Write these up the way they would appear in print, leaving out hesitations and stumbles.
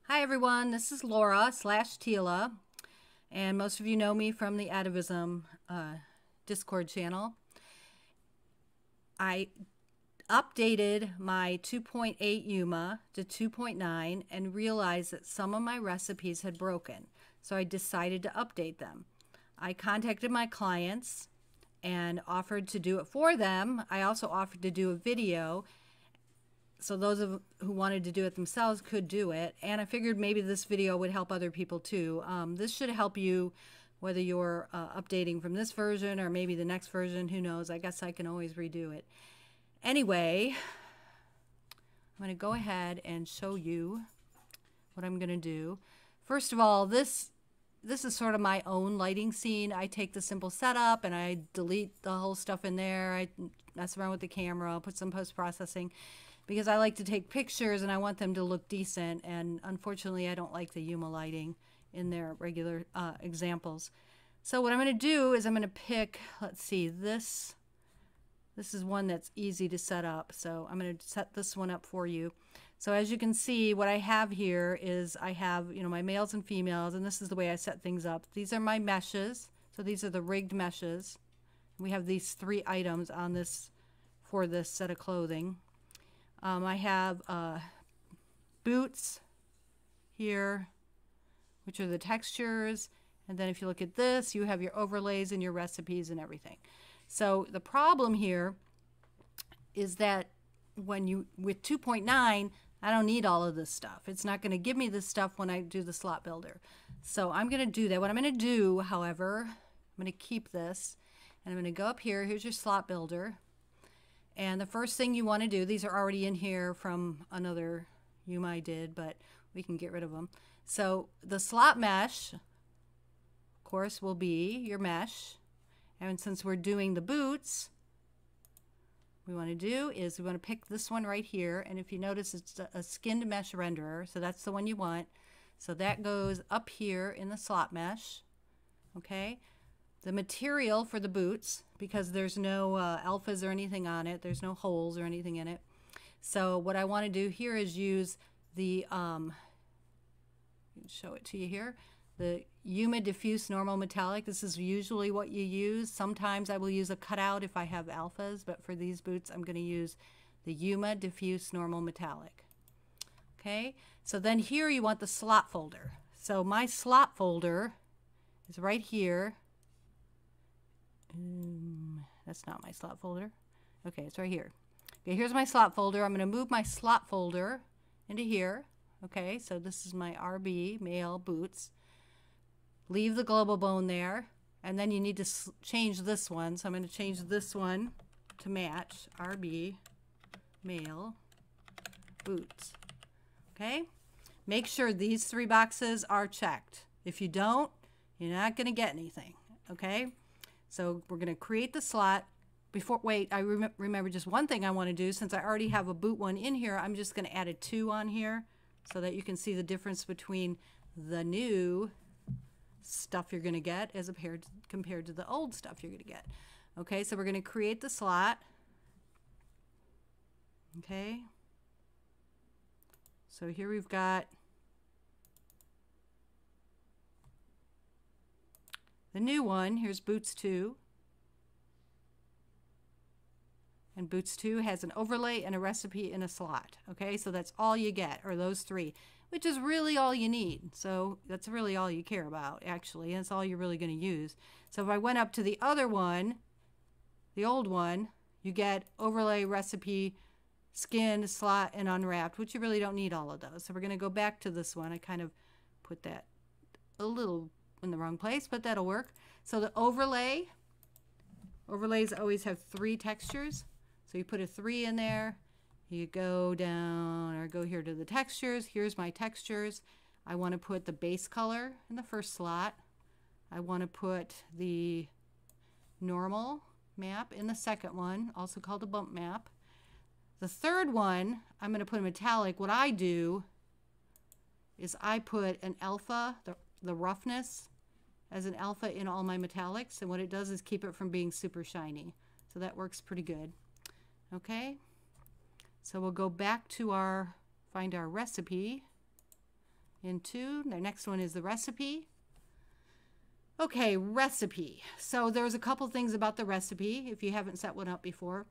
Hi everyone, this is Laura / Tila, and most of you know me from the Atavism Discord channel. I updated my 2.8 UMA to 2.9 and realized that some of my recipes had broken, so I decided to update them. I contacted my clients and offered to do it for them. I also offered to do a video so those who wanted to do it themselves could do it, and I figured maybe this video would help other people too. This should help you whether you're updating from this version or maybe the next version, who knows. I guess I can always redo it. Anyway, I'm going to go ahead and show you what I'm going to do. First of all, this is sort of my own lighting scene. I take the simple setup and I delete the whole stuff in there. I mess around with the camera, put some post-processing, because I like to take pictures and I want them to look decent, and unfortunately I don't like the UMA lighting in their regular examples. So what I'm going to do is I'm going to pick, let's see, this is one that's easy to set up, so I'm going to set this one up for you. So as you can see, what I have here is I have, my males and females, and this is the way I set things up. These are my meshes, so these are the rigged meshes. We have these 3 items on this for this set of clothing. I have boots here, which are the textures, and then if you look at this, you have your overlays and your recipes and everything. So the problem here is that with 2.9, I don't need all of this stuff. It's not going to give me this stuff when I do the slot builder. So I'm going to do that. What I'm going to do, however, I'm going to keep this, and I'm going to go up here. Here's your slot builder. And the first thing you want to do, these are already in here from another UMA I did, but we can get rid of them. So the slot mesh, of course, will be your mesh. And since we're doing the boots, what we want to do is we want to pick this one right here. And if you notice, it's a skinned mesh renderer, so that's the one you want. So that goes up here in the slot mesh. Okay. The material for the boots, because there's no alphas or anything on it, there's no holes or anything in it. So what I want to do here is use the, show it to you here, the UMA Diffuse Normal Metallic. This is usually what you use. Sometimes I will use a cutout if I have alphas, but for these boots I'm going to use the UMA Diffuse Normal Metallic. Okay, so then here you want the slot folder. So my slot folder is right here. That's not my slot folder. Okay, it's right here. Okay, here's my slot folder. I'm going to move my slot folder into here. Okay, so this is my RB male boots. Leave the global bone there, and then you need to change this one. So I'm going to change this one to match RB male boots. Okay, make sure these 3 boxes are checked. If you don't, you're not going to get anything. Okay. So we're going to create the slot. Wait, I remember just one thing I want to do. Since I already have a boot one in here, I'm just going to add a 2 on here so that you can see the difference between the new stuff you're going to get as compared to the old stuff you're going to get. Okay, so we're going to create the slot. Okay. So here we've got the new one. Here's boots 2. And boots 2 has an overlay and a recipe in a slot. Okay, so that's all you get, or those 3, which is really all you need. So that's really all you care about, actually. And it's all you're really going to use. So if I went up to the other one, the old one, you get overlay, recipe, skin, slot, and unwrapped, which you really don't need all of those. So we're going to go back to this one. I kind of put that a little in the wrong place, but that'll work. So the overlays always have 3 textures. So you put a 3 in there, you go down or go here to the textures. Here's my textures. I want to put the base color in the first slot. I want to put the normal map in the second one, also called a bump map. The third one, I'm going to put a metallic. What I do is I put an alpha, the roughness, as an alpha in all my metallics, and what it does is keep it from being super shiny. So that works pretty good. Okay, so we'll go back to find our recipe, into. The next one is the recipe. Okay, recipe. So there's a couple things about the recipe if you haven't set one up before.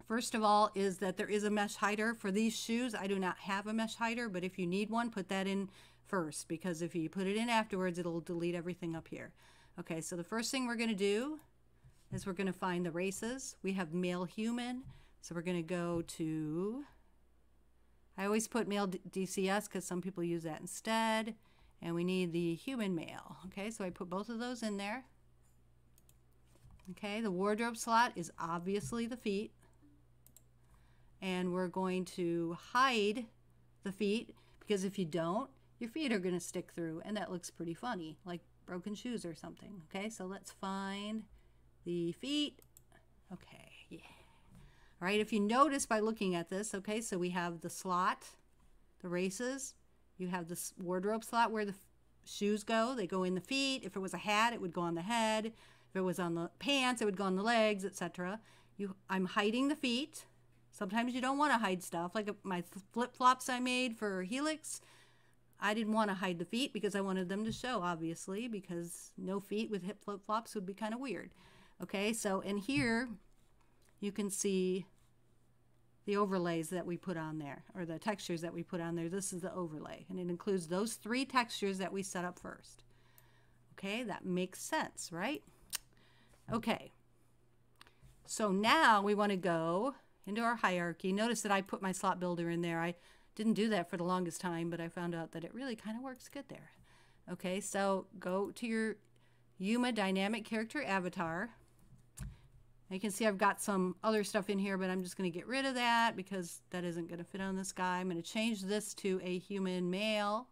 First of all is that there is a mesh hider for these shoes. I do not have a mesh hider, but if you need one, put that in first, because if you put it in afterwards, it'll delete everything up here. Okay, so the first thing we're going to do is we're going to find the races. We have male human, so we're going to go to, I always put male DCS because some people use that instead, and we need the human male. Okay, so I put both of those in there. Okay, the wardrobe slot is obviously the feet, and we're going to hide the feet because if you don't, your feet are going to stick through, and that looks pretty funny, like broken shoes or something. Okay, so let's find the feet. Okay, yeah. All right, if you notice by looking at this, okay, so we have the slot, the races. You have this wardrobe slot where the shoes go. They go in the feet. If it was a hat, it would go on the head. If it was on the pants, it would go on the legs, etc. I'm hiding the feet. Sometimes you don't want to hide stuff, like my flip-flops I made for Helix. I didn't want to hide the feet because I wanted them to show, obviously, because no feet with hip flip-flops would be kind of weird. Okay, so in here you can see the overlays that we put on there, or the textures that we put on there. This is the overlay, and it includes those 3 textures that we set up first. Okay, that makes sense, right? Okay, so now we want to go into our hierarchy. Notice that I put my slot builder in there. I didn't do that for the longest time, but I found out that it really kind of works good there. Okay, so go to your UMA dynamic character avatar. You can see I've got some other stuff in here, but I'm just going to get rid of that because that isn't going to fit on this guy. I'm going to change this to a human male.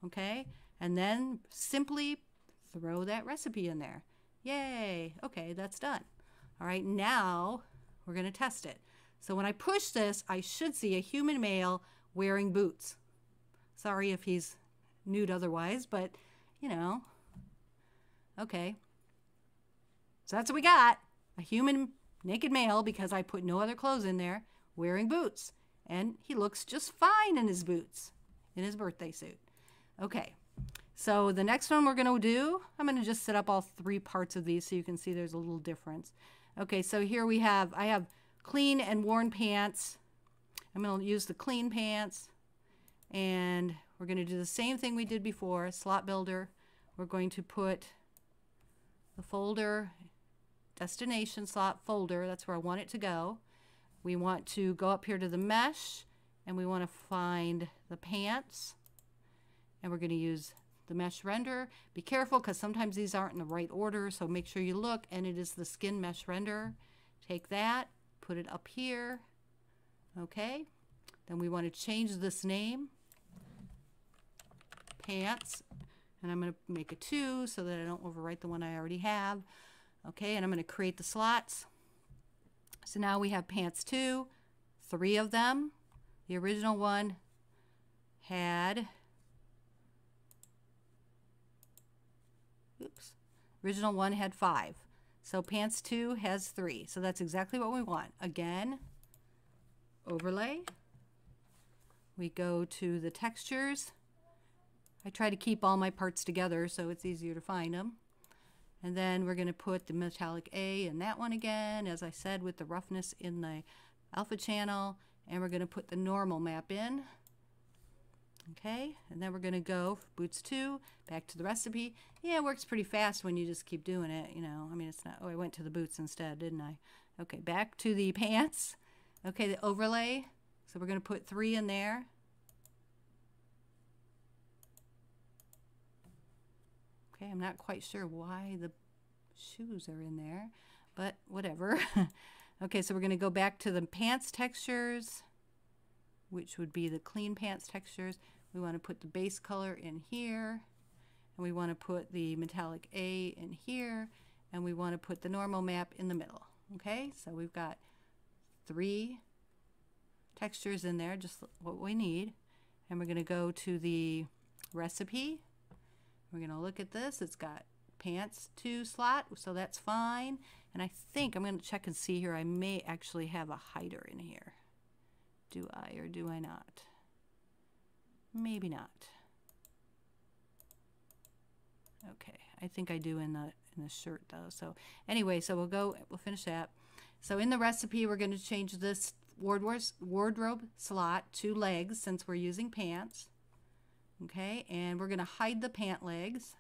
Okay, and then simply throw that recipe in there. Yay! Okay, that's done. All right, now we're going to test it. So when I push this, I should see a human male wearing boots. Sorry if he's nude otherwise, but you know. Okay. So that's what we got. A human naked male, because I put no other clothes in there, wearing boots. And he looks just fine in his boots, in his birthday suit. Okay. So the next one we're going to do, I'm going to just set up all 3 parts of these so you can see there's a little difference. Okay, so here we have, I have clean and worn pants. I'm going to use the clean pants, and we're going to do the same thing we did before, slot builder. We're going to put the folder, destination slot folder, that's where I want it to go. We want to go up here to the mesh, and we want to find the pants, and we're going to use the mesh render. Be careful because sometimes these aren't in the right order, so make sure you look, and it is the skin mesh render. Take that, put it up here. Okay, then we want to change this name, pants, and I'm going to make a 2 so that I don't overwrite the one I already have. Okay, and I'm going to create the slots. So now we have pants 2, 3 of them. The original one had, original one had 5. So pants 2 has 3. So that's exactly what we want. Again, overlay. We go to the textures. I try to keep all my parts together so it's easier to find them. And then we're going to put the metallic A in that one again, as I said, with the roughness in the alpha channel. And we're going to put the normal map in. Okay, and then we're going to go for boots 2, back to the recipe. Yeah, it works pretty fast when you just keep doing it, you know. I mean, it's not, oh, I went to the boots instead, didn't I? Okay, back to the pants. Okay, the overlay. So we're going to put 3 in there. Okay, I'm not quite sure why the shoes are in there, but whatever. Okay, so we're going to go back to the pants textures, which would be the clean pants textures. We want to put the base color in here, and we want to put the metallic A in here, and we want to put the normal map in the middle. Okay, so we've got 3 textures in there, just what we need. And we're going to go to the recipe. We're going to look at this. It's got pants 2 slot, so that's fine. And I think I'm going to check and see here. I may actually have a hider in here. Do I or do I not? Maybe not. Okay, I think I do in the shirt though. So anyway, so we'll finish that. So in the recipe, we're going to change this wardrobe slot to legs since we're using pants. Okay, and we're going to hide the pant legs.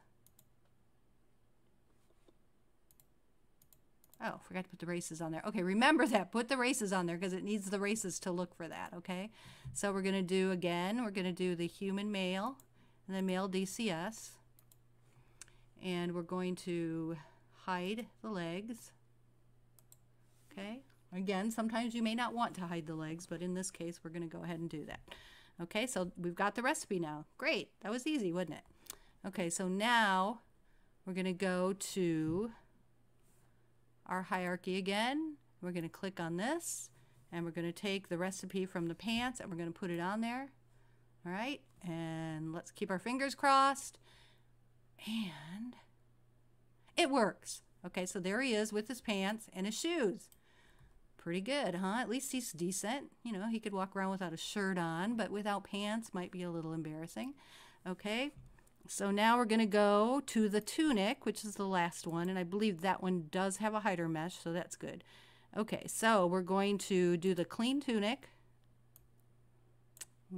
Oh, forgot to put the races on there. Okay, remember that. Put the races on there because it needs the races to look for that, okay? So we're going to do, again, we're going to do the human male and then male DCS. And we're going to hide the legs. Okay? Again, sometimes you may not want to hide the legs, but in this case, we're going to go ahead and do that. Okay, so we've got the recipe now. Great. That was easy, wasn't it? Okay, so now we're going to go to our hierarchy again. We're going to click on this, and we're going to take the recipe from the pants, and we're going to put it on there. All right, and let's keep our fingers crossed. And it works. Okay, so there he is with his pants and his shoes. Pretty good, huh? At least he's decent. You know, he could walk around without a shirt on, but without pants might be a little embarrassing. Okay, so now we're going to go to the tunic, which is the last one, and I believe that one does have a hider mesh, so that's good. Okay, so we're going to do the clean tunic.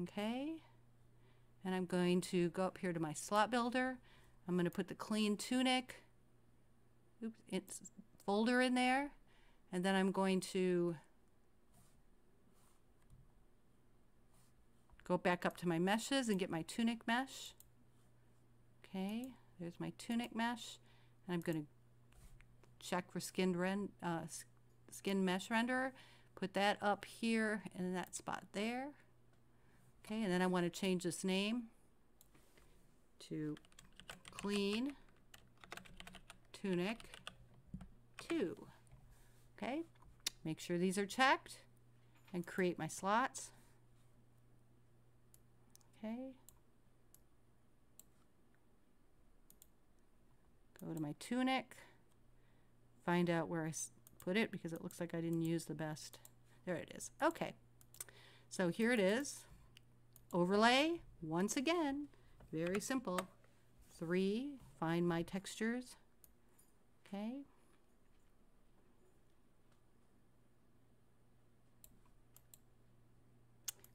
Okay, and I'm going to go up here to my slot builder. I'm going to put the clean tunic, it's folder in there, and then I'm going to go back up to my meshes and get my tunic mesh. Okay, there's my tunic mesh, and I'm going to check for skin mesh renderer, put that up here in that spot there. Okay, and then I want to change this name to clean tunic 2. Okay, make sure these are checked and create my slots. Okay, go to my tunic, find out where I put it because it looks like I didn't use the best. There it is. Okay, so here it is. Overlay, once again, very simple. 3, find my textures. Okay.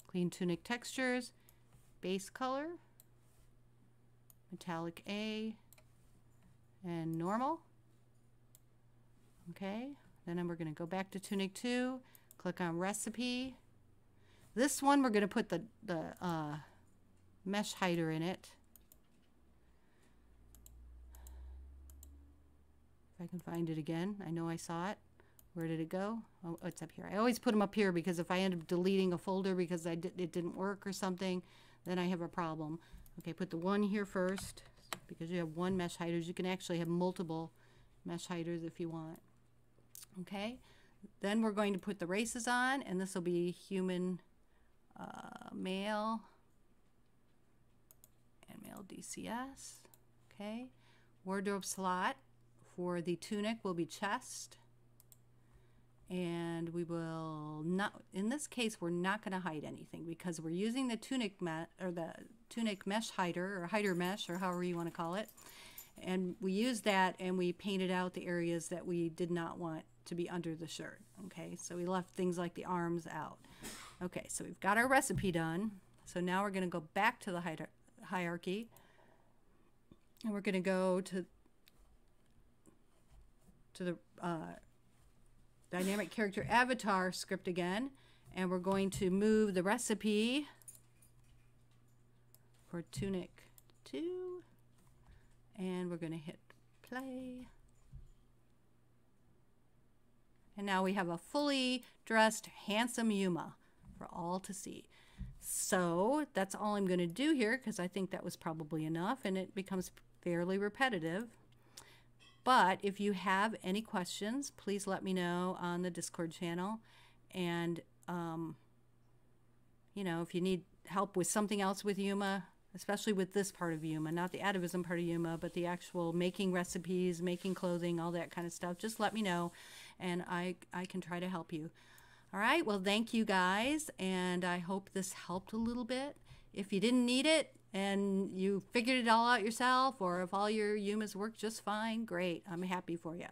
Clean tunic textures, base color, metallic A, and normal. Okay, then we're going to go back to tunic 2, click on recipe. This one we're going to put the mesh hider in it. If I can find it again. I know I saw it. Where did it go? Oh, it's up here. I always put them up here because if I end up deleting a folder because it didn't work or something, then I have a problem. Okay, put the one here first because you have one mesh hiders. You can actually have multiple mesh hiders if you want. Okay, then we're going to put the races on, and this will be human male and male DCS. Okay, wardrobe slot for the tunic will be chest, and we will not, in this case we're not going to hide anything because we're using the tunic mesh hider or hider mesh or however you want to call it, and we used that and we painted out the areas that we did not want to be under the shirt. Okay, so we left things like the arms out. Okay, so we've got our recipe done. So now we're going to go back to the hierarchy, and we're going to go to the dynamic character avatar script again, and we're going to move the recipe for tunic 2, and we're going to hit play. And now we have a fully dressed, handsome Yuma for all to see. So that's all I'm going to do here because I think that was probably enough, and it becomes fairly repetitive. But if you have any questions, please let me know on the Discord channel. And, you know, if you need help with something else with Yuma, especially with this part of Yuma, not the atavism part of Yuma, but the actual making recipes, making clothing, all that kind of stuff, just let me know, and I can try to help you. All right, well, thank you guys, and I hope this helped a little bit. If you didn't need it and you figured it all out yourself, or if all your UMAs work just fine, great. I'm happy for you.